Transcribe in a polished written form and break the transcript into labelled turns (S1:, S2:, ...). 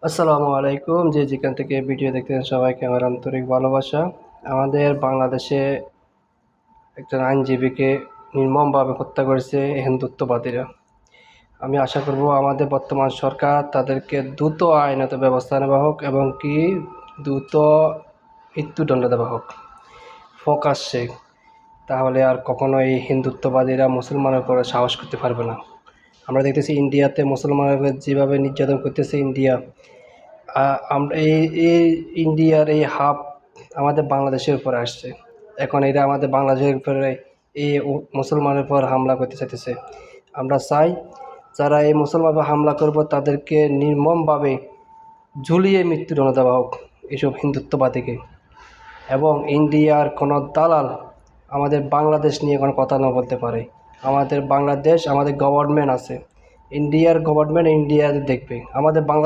S1: আসসালামু আলাইকুম। যে যেখান থেকে ভিডিও দেখতেছেন সবাইকে আমার আন্তরিক ভালোবাসা। আমাদের বাংলাদেশে একজন আইনজীবীকে নির্মমভাবে হত্যা করেছে হিন্দুত্ববাদীরা। আমি আশা করব আমাদের বর্তমান সরকার তাদেরকে দ্রুত আইনত ব্যবস্থা নেওয়া হোক এবং কি দ্রুত মৃত্যুদণ্ড দেওয়া হোক প্রকাশ্যে। তাহলে আর কখনো এই হিন্দুত্ববাদীরা মুসলমানের উপরে সাহস করতে পারবে না। আমরা দেখতেছি ইন্ডিয়াতে মুসলমানের উপরে যেভাবে নির্যাতন করতেছে ইন্ডিয়া, আমরা এই ইন্ডিয়ার এই হাব আমাদের বাংলাদেশের উপরে আসছে। এখন এরা আমাদের বাংলাদেশের উপরে এই মুসলমানের উপর হামলা করতে চাইতেছে। আমরা চাই যারা এই মুসলমানের উপর হামলা করব তাদেরকে নির্মমভাবে ঝুলিয়ে মৃত্যুদণ্ড দেওয়া হোক এইসব হিন্দুত্ববাদীকে। এবং ইন্ডিয়ার কোনো দালাল আমাদের বাংলাদেশ নিয়ে কোনো কথা না বলতে পারে। আমাদের বাংলাদেশ, আমাদের গভর্নমেন্ট আছে, ইন্ডিয়ার গভর্নমেন্ট ইন্ডিয়াতে দেখবে। আমাদের বাংলাদেশ